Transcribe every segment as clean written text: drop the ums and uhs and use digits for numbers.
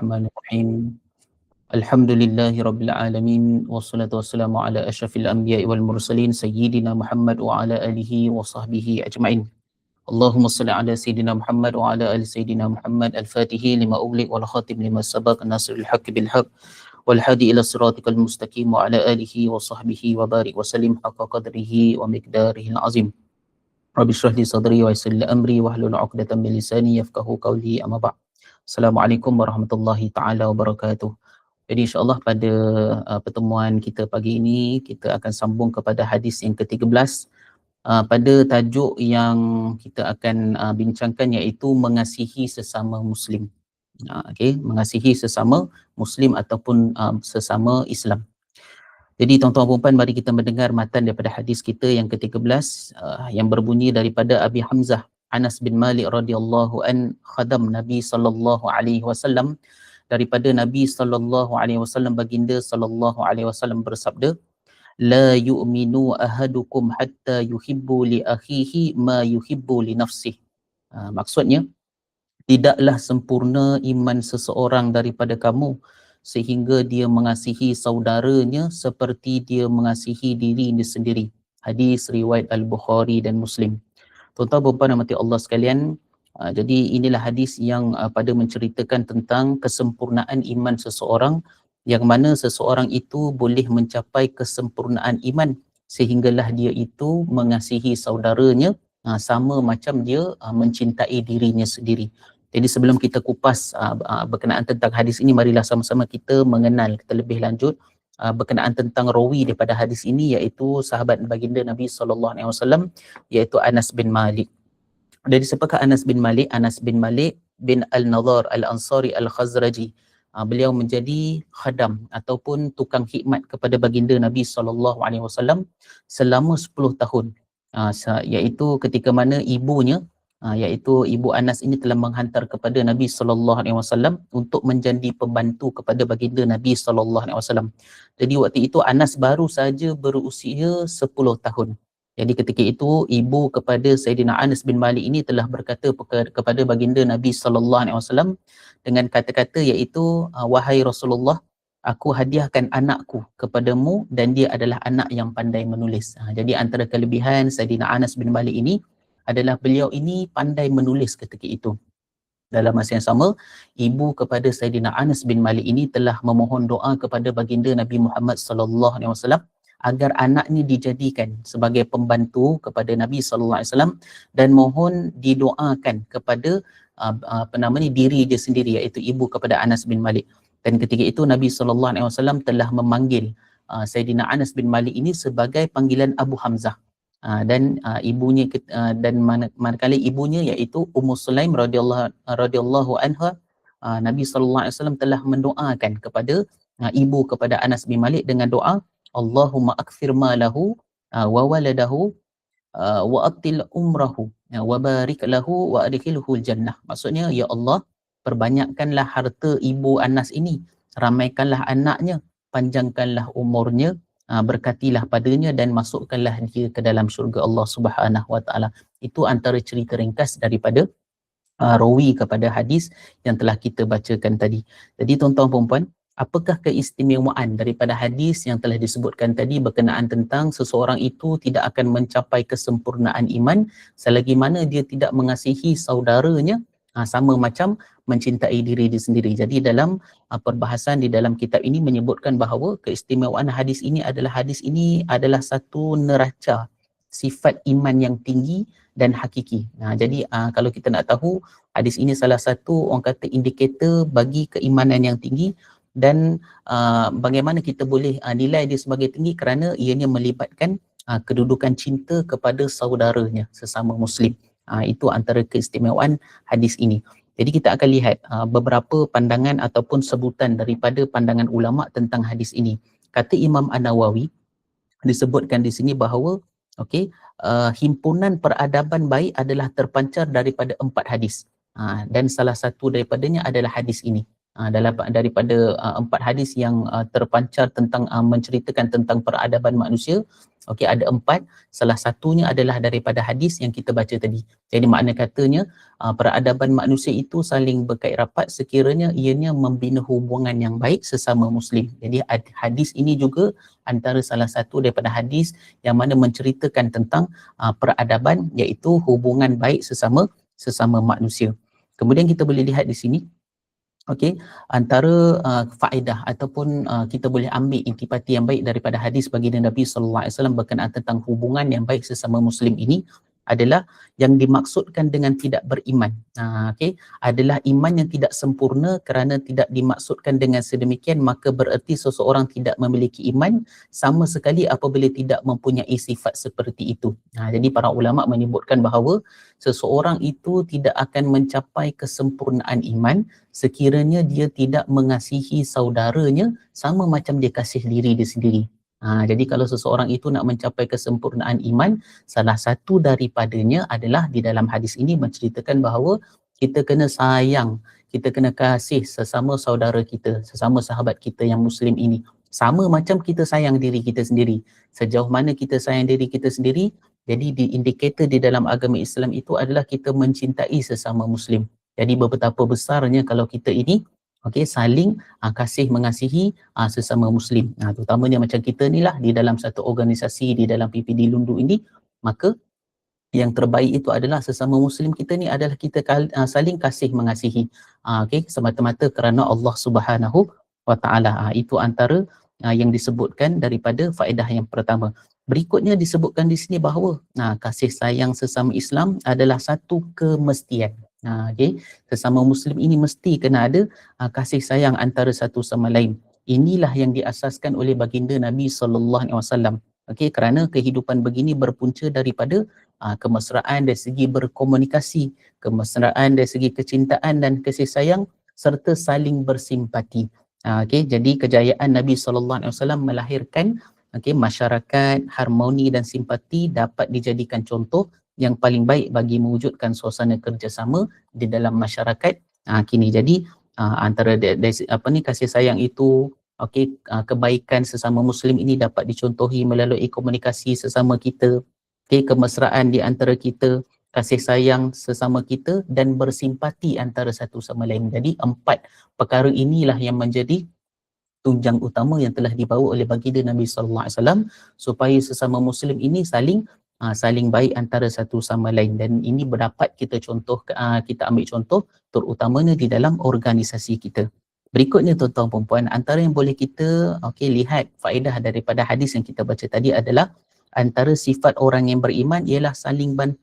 Bismillahirrahmanirrahim. Alhamdulillahirabbil alamin wassalatu wassalamu ala asyrafil anbiya'i wal mursalin sayyidina Muhammad wa ala alihi wa sahbihi ajma'in. Allahumma salli ala sayyidina Muhammad wa ala ali sayyidina Muhammad al-Fatihi lima ughliq wal khatim lima sabaq nasrul haqqi bil haqq wal hadi ila siratikal mustaqim wa ala alihi wa sahbihi wa barik wa sallim haqqa qadrihi wa miqdarihi al-azim. Rabbi shrah li sadri wa yassir li amri wahlul 'uqdatam min lisani yafqahu qawli amma ba'd. Assalamualaikum warahmatullahi taala wabarakatuh. Jadi insya-Allah pada pertemuan kita pagi ini kita akan sambung kepada hadis yang ke-13 pada tajuk yang kita akan bincangkan iaitu mengasihi sesama muslim. Okey, mengasihi sesama muslim ataupun sesama Islam. Jadi tuan-tuan dan puan, mari kita mendengar matan daripada hadis kita yang ke-13 yang berbunyi daripada Abi Hamzah Anas bin Malik radhiyallahu an khadam Nabi sallallahu alaihi wasallam, daripada Nabi sallallahu alaihi wasallam baginda sallallahu alaihi wasallam bersabda, la yu'minu ahadukum hatta yuhibbu li akhihi ma yuhibbu li nafsihi. Maksudnya, tidaklah sempurna iman seseorang daripada kamu sehingga dia mengasihi saudaranya seperti dia mengasihi dirinya sendiri. Hadis riwayat Al-Bukhari dan Muslim. Tuan-tuan dan puan rahmati Allah sekalian, jadi inilah hadis yang pada menceritakan tentang kesempurnaan iman seseorang, yang mana seseorang itu boleh mencapai kesempurnaan iman sehinggalah dia itu mengasihi saudaranya sama macam dia mencintai dirinya sendiri. Jadi sebelum kita kupas berkenaan tentang hadis ini, marilah sama-sama kita mengenal terlebih lanjut berkenaan tentang rawi daripada hadis ini, iaitu sahabat baginda Nabi sallallahu alaihi wasallam, iaitu Anas bin Malik. Dari siapakah Anas bin Malik? Anas bin Malik bin Al-Nadhar Al-Ansari Al-Khazraji. Beliau menjadi khadam ataupun tukang khidmat kepada baginda Nabi sallallahu alaihi wasallam selama 10 tahun. Iaitu ketika mana ibunya, iaitu ibu Anas ini telah menghantar kepada Nabi sallallahu alaihi wasallam untuk menjadi pembantu kepada baginda Nabi sallallahu alaihi wasallam. Jadi waktu itu Anas baru saja berusia 10 tahun. Jadi ketika itu ibu kepada Sayyidina Anas bin Malik ini telah berkata kepada baginda Nabi sallallahu alaihi wasallam dengan kata-kata iaitu, wahai Rasulullah, aku hadiahkan anakku kepadamu dan dia adalah anak yang pandai menulis. Jadi antara kelebihan Sayyidina Anas bin Malik ini adalah beliau ini pandai menulis ketika itu. Dalam masa yang sama, ibu kepada Sayyidina Anas bin Malik ini telah memohon doa kepada baginda Nabi Muhammad sallallahu alaihi wasallam agar anaknya dijadikan sebagai pembantu kepada Nabi sallallahu alaihi wasallam dan mohon didoakan kepada diri dia sendiri, iaitu ibu kepada Anas bin Malik. Dan ketika itu Nabi sallallahu alaihi wasallam telah memanggil Sayyidina Anas bin Malik ini sebagai panggilan Abu Hamzah. Dan ibunya dan manakala ibunya iaitu Ummu Sulaim radhiyallahu anha, Nabi sallallahu alaihi wasallam telah mendoakan kepada ibu kepada Anas bin Malik dengan doa, Allahumma akthir malahu wa waladahu wa atil umrahu wa barik lahu wa adkhilhu jannah. Maksudnya, ya Allah, perbanyakkanlah harta ibu Anas ini, ramaikanlah anaknya, panjangkanlah umurnya, berkatilah padanya dan masukkanlah dia ke dalam syurga Allah Subhanahu wa taala. Itu antara cerita ringkas daripada rawi kepada hadis yang telah kita bacakan tadi. Jadi tuan-tuan dan puan, apakah keistimewaan daripada hadis yang telah disebutkan tadi berkenaan tentang seseorang itu tidak akan mencapai kesempurnaan iman selagi mana dia tidak mengasihi saudaranya sama macam mencintai diri dia sendiri. Jadi dalam perbahasan di dalam kitab ini menyebutkan bahawa keistimewaan hadis ini adalah satu neraca sifat iman yang tinggi dan hakiki. Jadi kalau kita nak tahu, hadis ini salah satu orang kata indikator bagi keimanan yang tinggi, dan bagaimana kita boleh nilai dia sebagai tinggi kerana ianya melibatkan kedudukan cinta kepada saudaranya sesama muslim. Itu antara keistimewaan hadis ini. Jadi kita akan lihat beberapa pandangan ataupun sebutan daripada pandangan ulama tentang hadis ini. Kata Imam An-Nawawi, disebutkan di sini bahawa himpunan peradaban baik adalah terpancar daripada 4 hadis. Dan salah satu daripadanya adalah hadis ini. daripada 4 hadis yang terpancar tentang menceritakan tentang peradaban manusia. Okey, ada 4. Salah satunya adalah daripada hadis yang kita baca tadi. Jadi makna katanya peradaban manusia itu saling berkait rapat sekiranya ianya membina hubungan yang baik sesama muslim. Jadi hadis ini juga antara salah satu daripada hadis yang mana menceritakan tentang peradaban, iaitu hubungan baik sesama manusia. Kemudian kita boleh lihat di sini, okey, antara faedah ataupun kita boleh ambil intipati yang baik daripada hadis baginda Nabi sallallahu alaihi wasallam berkenaan tentang hubungan yang baik sesama muslim ini adalah yang dimaksudkan dengan tidak beriman. Okey, adalah iman yang tidak sempurna, kerana tidak dimaksudkan dengan sedemikian maka bererti seseorang tidak memiliki iman sama sekali apabila tidak mempunyai sifat seperti itu. Jadi para ulama menyebutkan bahawa seseorang itu tidak akan mencapai kesempurnaan iman sekiranya dia tidak mengasihi saudaranya sama macam dia kasih diri dia sendiri. Jadi kalau seseorang itu nak mencapai kesempurnaan iman, salah satu daripadanya adalah di dalam hadis ini menceritakan bahawa kita kena sayang, kita kena kasih sesama saudara kita, sesama sahabat kita yang muslim ini, sama macam kita sayang diri kita sendiri. Sejauh mana kita sayang diri kita sendiri, jadi di indikator di dalam agama Islam itu adalah kita mencintai sesama muslim. Jadi betapa besarnya kalau kita ini saling kasih mengasihi sesama muslim. Terutamanya macam kita ni lah di dalam satu organisasi, di dalam PPD Lundu ini, maka yang terbaik itu adalah sesama muslim kita ni adalah kita saling kasih mengasihi. Semata-mata kerana Allah Subhanahu wa taala. Itu antara yang disebutkan daripada faedah yang pertama. Berikutnya disebutkan di sini bahawa kasih sayang sesama Islam adalah satu kemestian. Sesama muslim ini mesti kena ada kasih sayang antara satu sama lain. Inilah yang diasaskan oleh baginda Nabi sallallahu alaihi wasallam. Kerana kehidupan begini berpunca daripada kemesraan dari segi berkomunikasi, kemesraan dari segi kecintaan dan kasih sayang serta saling bersimpati. Jadi kejayaan Nabi sallallahu alaihi wasallam melahirkan masyarakat harmoni dan simpati dapat dijadikan contoh yang paling baik bagi mewujudkan suasana kerjasama di dalam masyarakat kini. Jadi antara kasih sayang itu, kebaikan sesama muslim ini dapat dicontohi melalui komunikasi sesama kita, kemesraan di antara kita, kasih sayang sesama kita dan bersimpati antara satu sama lain. Jadi 4 perkara inilah yang menjadi tunjang utama yang telah dibawa oleh baginda Nabi sallallahu alaihi wasallam supaya sesama muslim ini saling baik antara satu sama lain. Dan ini berdapat kita ambil contoh terutamanya di dalam organisasi kita. Berikutnya tuan-tuan dan puan, antara yang boleh kita lihat faedah daripada hadis yang kita baca tadi adalah antara sifat orang yang beriman ialah saling bantu.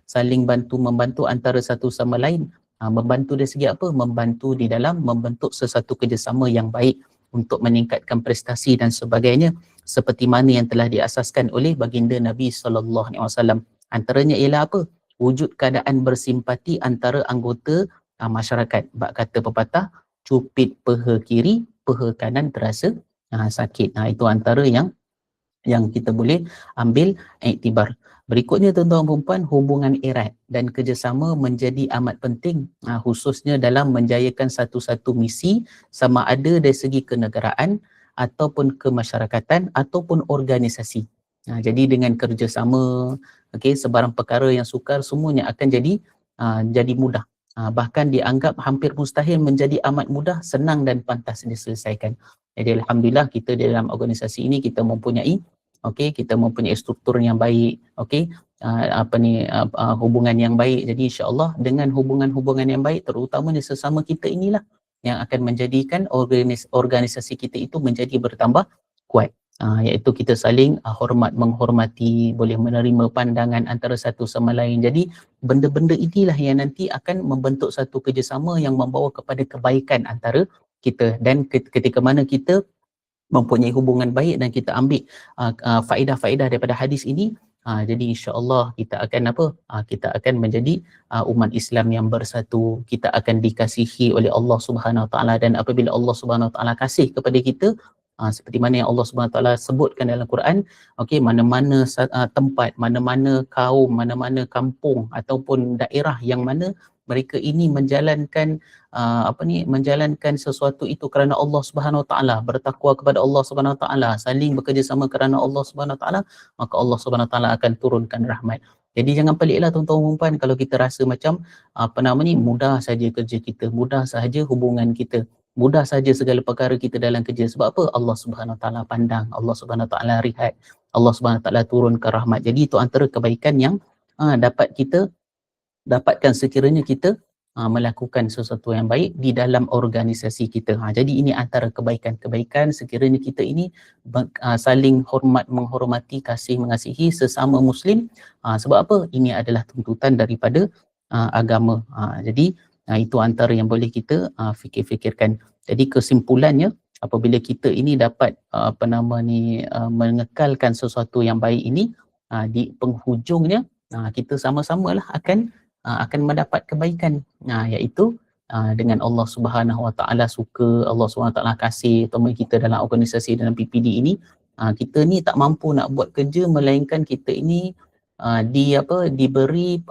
Saling bantu membantu antara satu sama lain. Membantu dari segi apa? Membantu di dalam membentuk sesuatu kerjasama yang baik untuk meningkatkan prestasi dan sebagainya, seperti mana yang telah diasaskan oleh baginda Nabi sallallahu alaihi wasallam. Antaranya ialah apa? Wujud keadaan bersimpati antara anggota masyarakat. Bab kata pepatah, cupit peha kiri, peha kanan terasa sakit. Itu antara yang kita boleh ambil iktibar. Berikutnya tuan-tuan dan puan, hubungan erat dan kerjasama menjadi amat penting khususnya dalam menjayakan satu-satu misi, sama ada dari segi kenegaraan ataupun kemasyarakatan ataupun organisasi. Jadi dengan kerjasama, sebarang perkara yang sukar semuanya akan jadi mudah. Bahkan dianggap hampir mustahil menjadi amat mudah, senang dan pantas diselesaikan. Jadi alhamdulillah kita dalam organisasi ini kita mempunyai kita mempunyai struktur yang baik, hubungan yang baik. Jadi insya-Allah dengan hubungan-hubungan yang baik terutamanya sesama kita inilah yang akan menjadikan organisasi kita itu menjadi bertambah kuat. Iaitu kita saling hormat menghormati, boleh menerima pandangan antara satu sama lain. Jadi benda-benda inilah yang nanti akan membentuk satu kerjasama yang membawa kepada kebaikan antara kita. Dan ketika mana kita mempunyai hubungan baik dan kita ambil faedah-faedah daripada hadis ini, jadi insya-Allah kita akan kita akan menjadi umat Islam yang bersatu. Kita akan dikasihi oleh Allah Subhanahu Wa Taala, dan apabila Allah Subhanahu Wa Taala kasih kepada kita, seperti mana yang Allah Subhanahu Wa Taala sebutkan dalam Quran, mana-mana tempat, mana-mana kaum, mana-mana kampung ataupun daerah yang mana mereka ini menjalankan menjalankan sesuatu itu kerana Allah Subhanahu Wa Taala, bertakwa kepada Allah Subhanahu Wa Taala, saling bekerjasama kerana Allah Subhanahu Wa Taala, maka Allah Subhanahu Wa Taala akan turunkan rahmat. Jadi jangan peliklah tuan-tuan dan puan kalau kita rasa macam mudah saja kerja kita, mudah saja hubungan kita, mudah saja segala perkara kita dalam kerja. Sebab apa? Allah Subhanahu Wa Taala pandang, Allah Subhanahu Wa Taala lihat, Allah Subhanahu Wa Taala turunkan rahmat. Jadi itu antara kebaikan yang dapat kita dapatkan sekiranya kita melakukan sesuatu yang baik di dalam organisasi kita. Jadi ini antara kebaikan-kebaikan sekiranya kita ini saling menghormati, kasih mengasihi sesama Muslim. Sebab apa? Ini adalah tuntutan daripada agama. Jadi itu antara yang boleh kita fikir-fikirkan. Jadi kesimpulannya, apabila kita ini dapat mengekalkan sesuatu yang baik ini, di penghujungnya kita sama-samalah akan mendapat kebaikan, iaitu dengan Allah Subhanahu Wa Taala suka, Allah Subhanahu Wa Taala kasih teman kita dalam organisasi dalam PPD ini. Kita ni tak mampu nak buat kerja melainkan kita ini diberi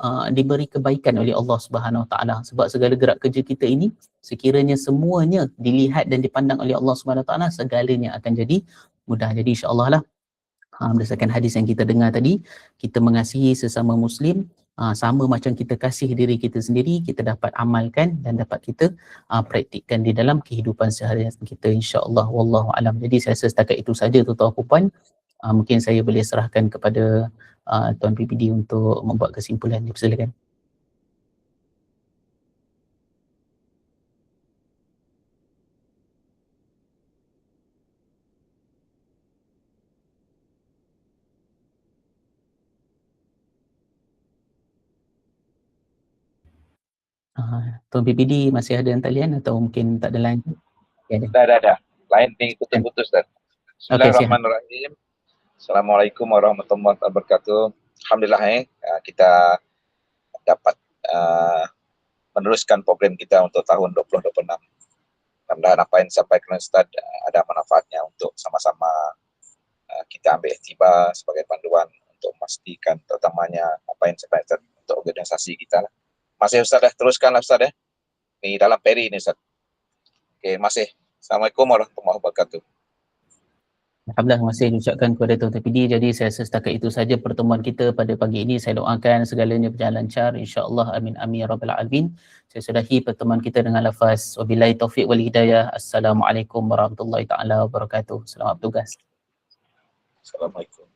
kebaikan oleh Allah Subhanahu Wa Taala. Sebab segala gerak kerja kita ini sekiranya semuanya dilihat dan dipandang oleh Allah Subhanahu Wa Taala, segalanya akan jadi mudah. Jadi insya-Allah lah, berdasarkan hadis yang kita dengar tadi, kita mengasihi sesama Muslim sama macam kita kasih diri kita sendiri, kita dapat amalkan dan dapat kita praktikkan di dalam kehidupan seharian kita, insya-Allah. Wallahu alam. Jadi saya rasa setakat itu saja tuan-tuan dan puan. Mungkin saya boleh serahkan kepada Tuan PPD untuk membuat kesimpulan. Silakan. Tuan PPD masih ada yang talian atau mungkin tak ada line? Ya, ada. Line ni putus Ustaz. Bismillahirrahmanirrahim. Assalamualaikum warahmatullahi wabarakatuh. Alhamdulillah kita dapat meneruskan program kita untuk tahun 2026. Mudah-mudahan apa yang disampaikan Ustaz ada manfaatnya untuk sama-sama kita ambil iktibar sebagai panduan untuk memastikan terutamanya apa yang disampaikan untuk organisasi kita lah. Masih Ustaz teruskanlah Ustaz di dalam peri ini Ustaz. Okey, masih. Assalamualaikum warahmatullahi wabarakatuh. Alhamdulillah, masih diucapkan kepada Tuan PPD. Jadi saya rasa setakat itu saja pertemuan kita pada pagi ini. Saya doakan segalanya berjalan lancar, insya-Allah. Amin amin ya rabbal alamin. Saya sudahi pertemuan kita dengan lafaz wabillahi taufiq wal hidayah. Assalamualaikum warahmatullahi taala wabarakatuh. Selamat bertugas. Assalamualaikum.